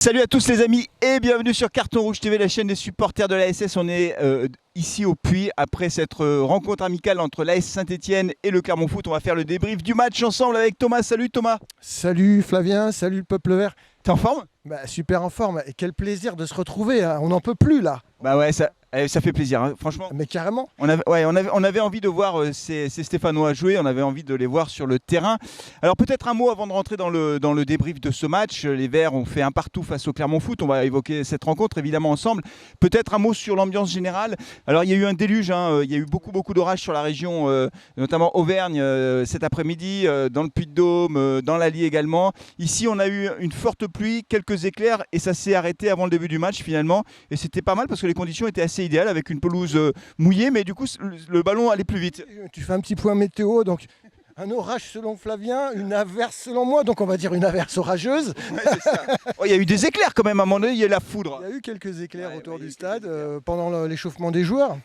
Salut à tous les amis et bienvenue sur Carton Rouge TV, la chaîne des supporters de l'ASS. On est ici au Puy après cette rencontre amicale entre l'AS Saint-Etienne et le Clermont Foot. On va faire le débrief du match ensemble avec Thomas. Salut Thomas. Salut Flavien, salut le peuple vert. T'es en forme? Super en forme et quel plaisir de se retrouver, hein. On n'en peut plus là. Bah ouais, ça fait plaisir, hein. Franchement. Mais carrément. On avait envie de voir ces Stéphanois jouer, on avait envie de les voir sur le terrain. Alors peut-être un mot avant de rentrer dans le débrief de ce match. Les Verts ont fait un partout face au Clermont Foot, on va évoquer cette rencontre évidemment ensemble. Peut-être un mot sur l'ambiance générale. Alors il y a eu un déluge, hein. Il y a eu beaucoup d'orages sur la région, notamment Auvergne cet après-midi, dans le Puy-de-Dôme, dans l'Allier également. Ici on a eu une forte pluie, quelques éclairs et ça s'est arrêté avant le début du match finalement. Et c'était pas mal parce que les conditions étaient assez idéales avec une pelouse mouillée, mais du coup le ballon allait plus vite. Tu fais un petit point météo, donc un orage selon Flavien, une averse selon moi, donc on va dire une averse orageuse. Ouais, c'est ça. Oh, il y a eu des éclairs quand même, à un moment donné, il y a eu la foudre. Il y a eu quelques éclairs autour du stade pendant l'échauffement des joueurs.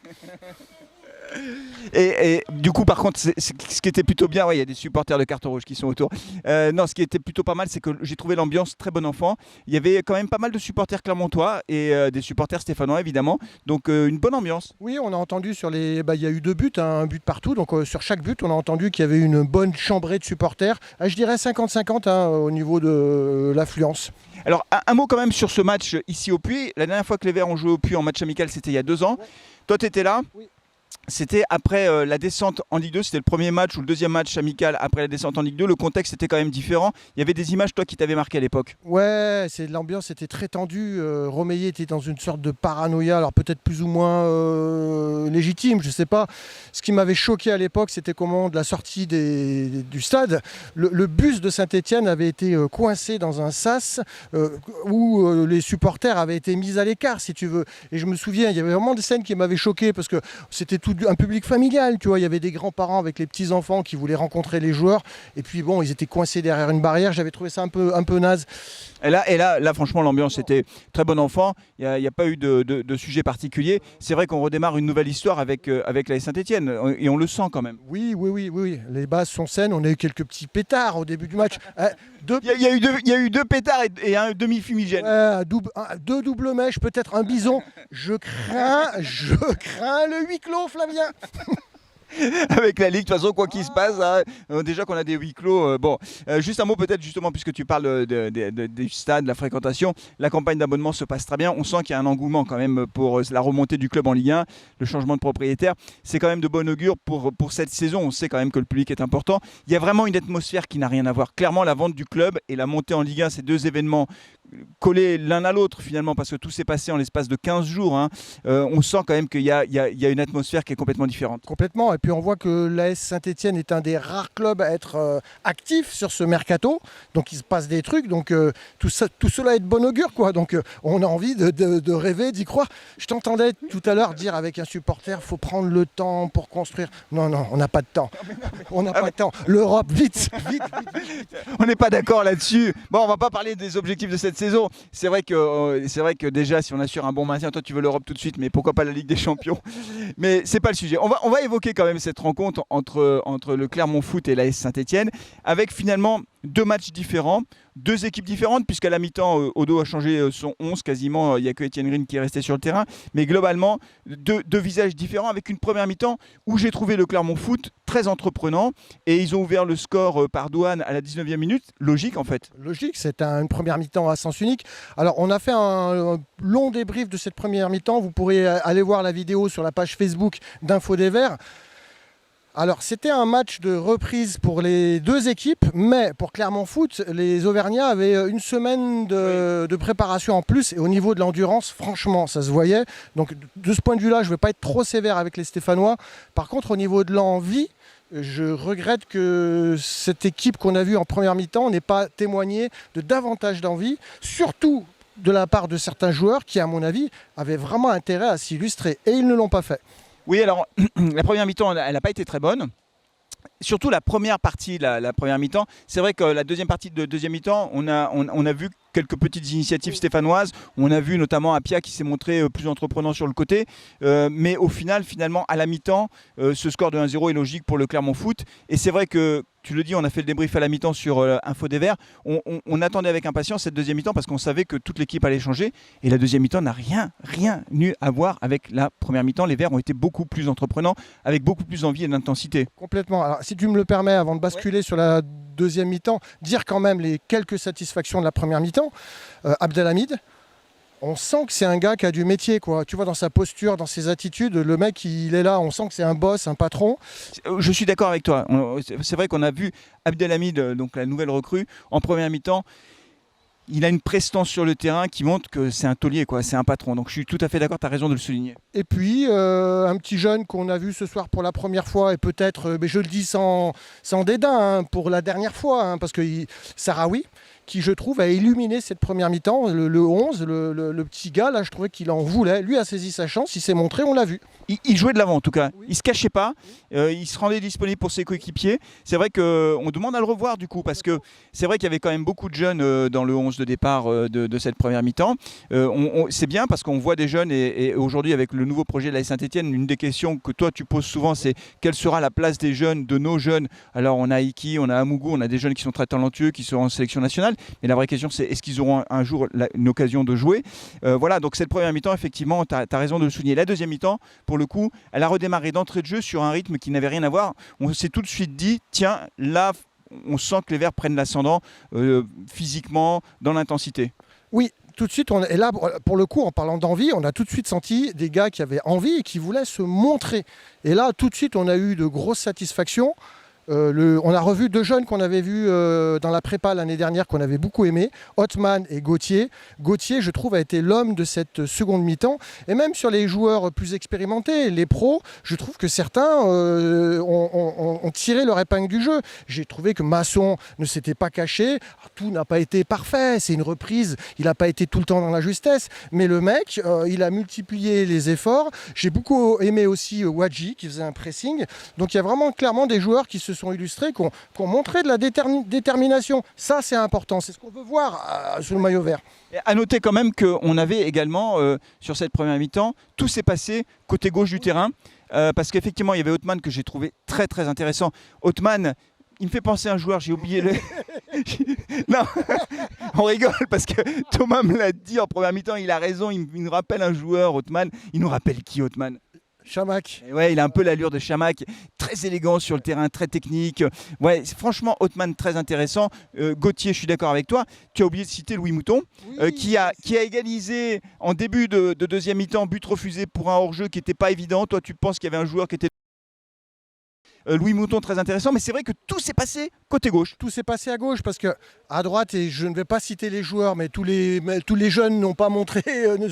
Et du coup, par contre, ce qui était plutôt bien, il y a des supporters de Carton Rouge qui sont autour. Non, ce qui était plutôt pas mal, c'est que j'ai trouvé l'ambiance très bon enfant. Il y avait quand même pas mal de supporters clermontois et des supporters stéphanois, évidemment. Donc, une bonne ambiance. Oui, on a entendu sur les. Il y a eu 2 buts, hein, un but partout. Donc, sur chaque but, on a entendu qu'il y avait une bonne chambrée de supporters. Je dirais 50-50 au niveau de l'affluence. Alors, un mot quand même sur ce match ici au Puy. La dernière fois que les Verts ont joué au Puy en match amical, c'était il y a 2 ans. Ouais. Toi, tu étais là? Oui. C'était après la descente en Ligue 2, c'était le premier match ou le deuxième match amical après la descente en Ligue 2. Le contexte était quand même différent. Il y avait des images, toi, qui t'avaient marqué à l'époque. Ouais, l'ambiance était très tendue. Romeyer était dans une sorte de paranoïa, alors peut-être plus ou moins légitime, je ne sais pas. Ce qui m'avait choqué à l'époque, c'était comment, de la sortie du stade, le bus de Saint-Etienne avait été coincé dans un sas où les supporters avaient été mis à l'écart, si tu veux. Et je me souviens, il y avait vraiment des scènes qui m'avaient choqué parce que c'était tout un public familial, tu vois, il y avait des grands-parents avec les petits-enfants qui voulaient rencontrer les joueurs, et puis bon, ils étaient coincés derrière une barrière, j'avais trouvé ça un peu naze. Et là, franchement, l'ambiance était très bon enfant, il n'y a pas eu de sujet particulier. C'est vrai qu'on redémarre une nouvelle histoire avec la Saint-Etienne, et on le sent quand même. Oui, les bases sont saines, on a eu quelques petits pétards au début du match. Il y a eu 2 pétards et un demi-fumigène. 2 doubles mèches, peut-être un bison. Je crains le huis clos, Flavien. Avec la Ligue, de toute façon, quoi qu'il se passe, hein, déjà qu'on a des huis clos. Juste un mot peut-être justement, puisque tu parles du stade, de la fréquentation, la campagne d'abonnement se passe très bien. On sent qu'il y a un engouement quand même pour la remontée du club en Ligue 1, le changement de propriétaire. C'est quand même de bon augure pour cette saison. On sait quand même que le public est important. Il y a vraiment une atmosphère qui n'a rien à voir. Clairement, la vente du club et la montée en Ligue 1, ces 2 événements collés l'un à l'autre finalement, parce que tout s'est passé en l'espace de 15 jours. Hein. On sent quand même qu'il y a une atmosphère qui est complètement différente. Complètement. Et puis on voit que l'AS Saint-Etienne est un des rares clubs à être actif sur ce mercato. Donc il se passe des trucs. Donc tout cela est de bon augure, quoi. Donc on a envie de rêver, d'y croire. Je t'entendais tout à l'heure dire avec un supporter, faut prendre le temps pour construire. Non, on n'a pas de temps. On n'a pas de temps. L'Europe, vite. On n'est pas d'accord là-dessus. Bon, on va pas parler des objectifs de cette saison. C'est vrai que déjà, si on assure un bon maintien, toi tu veux l'Europe tout de suite, mais pourquoi pas la Ligue des Champions? Mais c'est pas le sujet. On va évoquer quand même cette rencontre entre le Clermont Foot et l'AS Saint-Etienne, avec finalement 2 matchs différents, 2 équipes différentes, puisqu'à la mi-temps, Odo a changé son 11 quasiment, il n'y a que Etienne Green qui est resté sur le terrain, mais globalement, 2 visages différents, avec une première mi-temps où j'ai trouvé le Clermont Foot très entreprenant, et ils ont ouvert le score par Douane à la 19e minute, logique en fait. Logique, c'est une première mi-temps à sens unique. Alors on a fait un long débrief de cette première mi-temps, vous pourrez aller voir la vidéo sur la page Facebook d'Info des Verts. Alors c'était un match de reprise pour les 2 équipes, mais pour Clermont Foot, les Auvergnats avaient une semaine de préparation en plus, et au niveau de l'endurance, franchement, ça se voyait. Donc de ce point de vue-là, je ne vais pas être trop sévère avec les Stéphanois. Par contre, au niveau de l'envie, je regrette que cette équipe qu'on a vue en première mi-temps n'ait pas témoigné de davantage d'envie, surtout de la part de certains joueurs qui, à mon avis, avaient vraiment intérêt à s'illustrer, et ils ne l'ont pas fait. Oui, alors la première mi-temps, elle n'a pas été très bonne. Surtout la première partie, la première mi-temps. C'est vrai que la deuxième partie de deuxième mi-temps, on a vu quelques petites initiatives stéphanoises. On a vu notamment Apia qui s'est montré plus entreprenant sur le côté. Mais au final, finalement, à la mi-temps, ce score de 1-0 est logique pour le Clermont Foot. Et c'est vrai que, tu le dis, on a fait le débrief à la mi-temps sur Info des Verts. On attendait avec impatience cette deuxième mi-temps parce qu'on savait que toute l'équipe allait changer. Et la deuxième mi-temps n'a rien eu à voir avec la première mi-temps. Les Verts ont été beaucoup plus entreprenants, avec beaucoup plus d'envie et d'intensité. Complètement. Alors, si tu me le permets, avant de basculer sur la deuxième mi-temps, dire quand même les quelques satisfactions de la première mi-temps. Abdelhamid, on sent que c'est un gars qui a du métier, quoi. Tu vois, dans sa posture, dans ses attitudes, le mec, il est là, on sent que c'est un boss, un patron. Je suis d'accord avec toi. C'est vrai qu'on a vu Abdelhamid, donc la nouvelle recrue, en première mi-temps. Il a une prestance sur le terrain qui montre que c'est un taulier, quoi. C'est un patron. Donc je suis tout à fait d'accord, tu as raison de le souligner. Et puis, un petit jeune qu'on a vu ce soir pour la première fois, et peut-être, mais je le dis sans dédain, hein, pour la dernière fois, hein, parce que Sahraoui, qui je trouve a illuminé cette première mi-temps, le 11, le petit gars, là je trouvais qu'il en voulait, lui a saisi sa chance, il s'est montré, on l'a vu. Il jouait de l'avant en tout cas, Oui. il se cachait pas, il se rendait disponible pour ses coéquipiers. C'est vrai qu'on demande à le revoir du coup, parce que c'est vrai qu'il y avait quand même beaucoup de jeunes dans le 11 de départ de cette première mi-temps. C'est bien parce qu'on voit des jeunes et aujourd'hui avec le nouveau projet de la Saint-Etienne, une des questions que toi tu poses souvent c'est quelle sera la place des jeunes, de nos jeunes. Alors on a Iki, on a Amougou, on a des jeunes qui sont très talentueux, qui seront en sélection nationale. Mais la vraie question, c'est est-ce qu'ils auront un jour une occasion de jouer. Voilà, donc cette première mi-temps, effectivement, tu as raison de le souligner. La deuxième mi-temps, pour le coup, elle a redémarré d'entrée de jeu sur un rythme qui n'avait rien à voir. On s'est tout de suite dit, tiens, là, on sent que les Verts prennent l'ascendant physiquement, dans l'intensité. Oui, tout de suite, et là, pour le coup, en parlant d'envie, on a tout de suite senti des gars qui avaient envie et qui voulaient se montrer. Et là, tout de suite, on a eu de grosses satisfactions. On a revu deux jeunes qu'on avait vus dans la prépa l'année dernière, qu'on avait beaucoup aimé, Othman et Gauthier. Gauthier, je trouve, a été l'homme de cette seconde mi-temps. Et même sur les joueurs plus expérimentés, les pros, je trouve que certains ont tiré leur épingle du jeu. J'ai trouvé que Masson ne s'était pas caché. Tout n'a pas été parfait, c'est une reprise. Il n'a pas été tout le temps dans la justesse. Mais le mec, il a multiplié les efforts. J'ai beaucoup aimé aussi Wadji, qui faisait un pressing. Donc il y a vraiment clairement des joueurs qui se sont illustrés, qui ont montré de la détermination. Ça, c'est important. C'est ce qu'on veut voir sous le maillot vert. Et à noter quand même qu'on avait également, sur cette première mi-temps, tout s'est passé côté gauche du terrain. Parce qu'effectivement, il y avait Othman que j'ai trouvé très très intéressant. Othman, il me fait penser à un joueur, j'ai oublié le... Non, on rigole parce que Thomas me l'a dit en première mi-temps, il a raison, il nous rappelle un joueur, Othman. Il nous rappelle qui, Othman? Chamac. Ouais, il a un peu l'allure de Chamac, très élégant sur le terrain, très technique. Ouais, franchement, Othman très intéressant. Gauthier, je suis d'accord avec toi. Tu as oublié de citer Louis Mouton, Oui, qui a égalisé en début de deuxième mi-temps, but refusé pour un hors-jeu qui n'était pas évident. Toi, tu penses qu'il y avait un joueur qui était... Louis Mouton très intéressant, mais c'est vrai que tout s'est passé côté gauche. Tout s'est passé à gauche parce que à droite, et je ne vais pas citer les joueurs, mais tous les jeunes n'ont pas montré, ne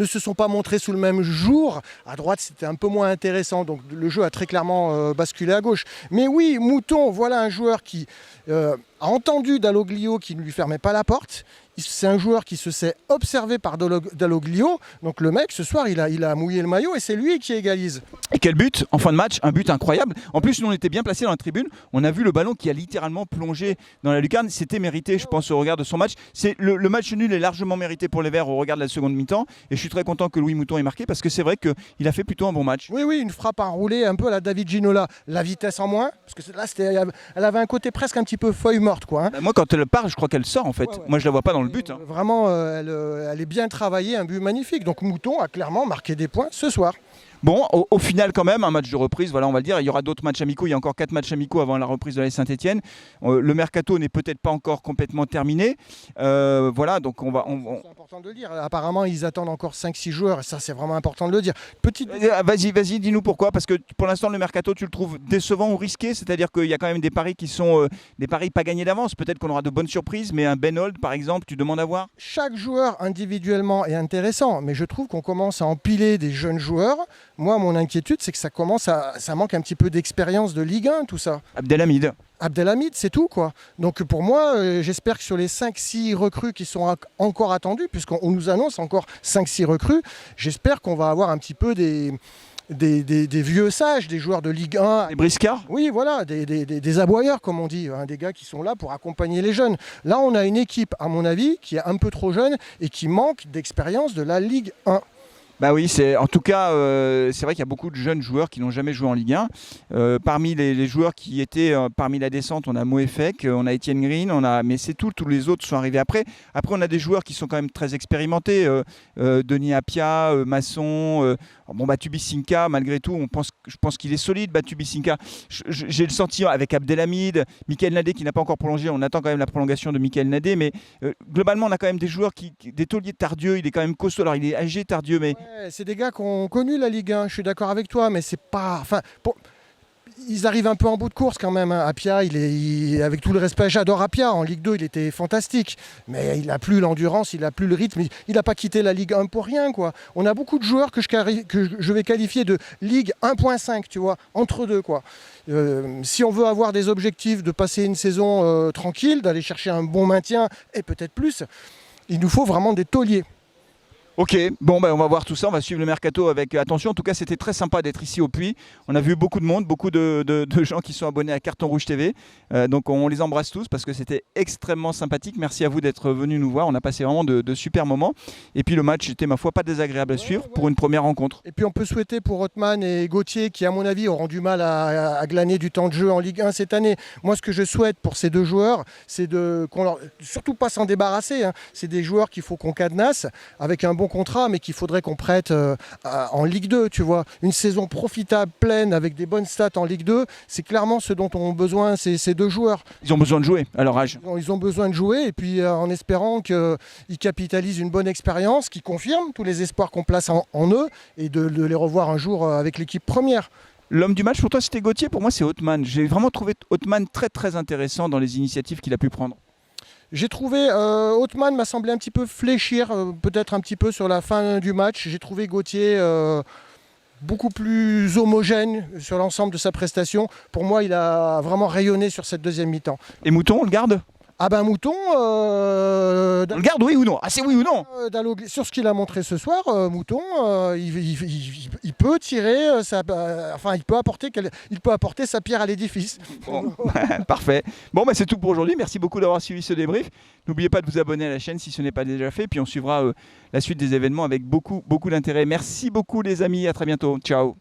se sont pas montrés sous le même jour. À droite, c'était un peu moins intéressant, donc le jeu a très clairement basculé à gauche. Mais oui, Mouton, voilà un joueur qui a entendu Dalloglio qui ne lui fermait pas la porte. C'est un joueur qui se s'est observé par Dalloglio. Donc le mec, ce soir, il a mouillé le maillot et c'est lui qui égalise. Et quel but en fin de match, un but incroyable. En plus, nous on était bien placés dans la tribune. On a vu le ballon qui a littéralement plongé dans la lucarne. C'était mérité, je pense, au regard de son match. Le match nul est largement mérité pour les Verts au regard de la seconde mi-temps. Et je suis très content que Louis Mouton ait marqué parce que c'est vrai qu'il a fait plutôt un bon match. Oui, une frappe enroulée un peu à la David Ginola. La vitesse en moins, parce que là, elle avait un côté presque un petit peu feuille morte, quoi. Hein. Bah, moi, quand elle part, je crois qu'elle sort en fait. Ouais. Moi, je la vois pas dans le but. Hein. Vraiment, elle est bien travaillée, un but magnifique. Donc Mouton a clairement marqué des points ce soir. Bon, au final quand même, un match de reprise, voilà, on va le dire. Il y aura d'autres matchs amicaux, il y a encore 4 matchs amicaux avant la reprise de la Saint-Etienne. Le mercato n'est peut-être pas encore complètement terminé. Voilà, donc on va... C'est important de le dire. Apparemment, ils attendent encore 5-6 joueurs. Et ça, c'est vraiment important de le dire. Vas-y, dis-nous pourquoi. Parce que pour l'instant, le mercato, tu le trouves décevant ou risqué? C'est-à-dire qu'il y a quand même des paris qui sont des paris pas gagnés d'avance. Peut-être qu'on aura de bonnes surprises, mais un Ben Holt, par exemple, tu demandes à voir? Chaque joueur individuellement est intéressant, mais je trouve qu'on commence à empiler des jeunes joueurs. Moi, mon inquiétude, c'est que ça manque un petit peu d'expérience de Ligue 1, tout ça. Abdelhamid, c'est tout, quoi. Donc pour moi, j'espère que sur les 5-6 recrues qui sont encore attendues, puisqu'on nous annonce encore 5-6 recrues, j'espère qu'on va avoir un petit peu des vieux sages, des joueurs de Ligue 1. Les briscards. Oui, voilà, des aboyeurs, comme on dit, hein, des gars qui sont là pour accompagner les jeunes. Là, on a une équipe, à mon avis, qui est un peu trop jeune et qui manque d'expérience de la Ligue 1. Bah oui, en tout cas, c'est vrai qu'il y a beaucoup de jeunes joueurs qui n'ont jamais joué en Ligue 1. Parmi les joueurs qui étaient parmi la descente, on a Moefek, on a Etienne Green, mais c'est tout. Tous les autres sont arrivés après. Après, on a des joueurs qui sont quand même très expérimentés. Denis Apia, Masson, Tubisinka, malgré tout, je pense qu'il est solide, Tubisinka. J'ai le sentiment avec Abdelhamid, Michael Nadé qui n'a pas encore prolongé. On attend quand même la prolongation de Michael Nadé, mais globalement, on a quand même des joueurs des tauliers de Tardieu. Il est quand même costaud. Alors, il est âgé, Tardieu, mais c'est des gars qui ont connu la Ligue 1, je suis d'accord avec toi, mais c'est pas. Enfin, ils arrivent un peu en bout de course quand même. Hein. Apia, avec tout le respect, j'adore Apia. En Ligue 2, il était fantastique. Mais il n'a plus l'endurance, il n'a plus le rythme. Il n'a pas quitté la Ligue 1 pour rien, quoi. On a beaucoup de joueurs que je vais qualifier de Ligue 1.5, tu vois, entre deux, quoi. Si on veut avoir des objectifs de passer une saison tranquille, d'aller chercher un bon maintien et peut-être plus, il nous faut vraiment des tauliers. Ok, on va voir tout ça, on va suivre le mercato avec attention. En tout cas, c'était très sympa d'être ici au Puy. On a vu beaucoup de monde, beaucoup de gens qui sont abonnés à Carton Rouge TV. Donc on les embrasse tous parce que c'était extrêmement sympathique. Merci à vous d'être venus nous voir. On a passé vraiment de super moments. Et puis le match était, ma foi, pas désagréable à suivre pour une première rencontre. Et puis on peut souhaiter pour Othman et Gauthier, qui à mon avis auront du mal à glaner du temps de jeu en Ligue 1 cette année. Moi, ce que je souhaite pour ces deux joueurs, c'est surtout pas s'en débarrasser. Hein. C'est des joueurs qu'il faut qu'on cadenasse avec un bon contrat, mais qu'il faudrait qu'on prête en Ligue 2, tu vois. Une saison profitable, pleine, avec des bonnes stats en Ligue 2, c'est clairement ce dont ont besoin ces deux joueurs. Ils ont besoin de jouer à leur âge. Ils ont besoin de jouer, et puis en espérant qu'ils capitalisent une bonne expérience, qui confirme tous les espoirs qu'on place en eux, et de les revoir un jour avec l'équipe première. L'homme du match, pour toi, c'était Gauthier. Pour moi, c'est Othman. J'ai vraiment trouvé Othman très, très intéressant dans les initiatives qu'il a pu prendre. J'ai trouvé, Othman m'a semblé un petit peu fléchir, peut-être un petit peu sur la fin du match. J'ai trouvé Gauthier beaucoup plus homogène sur l'ensemble de sa prestation. Pour moi, il a vraiment rayonné sur cette deuxième mi-temps. Et Mouton, on le garde ? Ah ben Mouton, on le garde, oui ou non? Ah, c'est oui ou non? Sur ce qu'il a montré ce soir, Mouton, il peut tirer, il peut apporter sa pierre à l'édifice. Bon, parfait. C'est tout pour aujourd'hui. Merci beaucoup d'avoir suivi ce débrief. N'oubliez pas de vous abonner à la chaîne si ce n'est pas déjà fait. Puis on suivra la suite des événements avec beaucoup d'intérêt. Merci beaucoup les amis. À très bientôt. Ciao.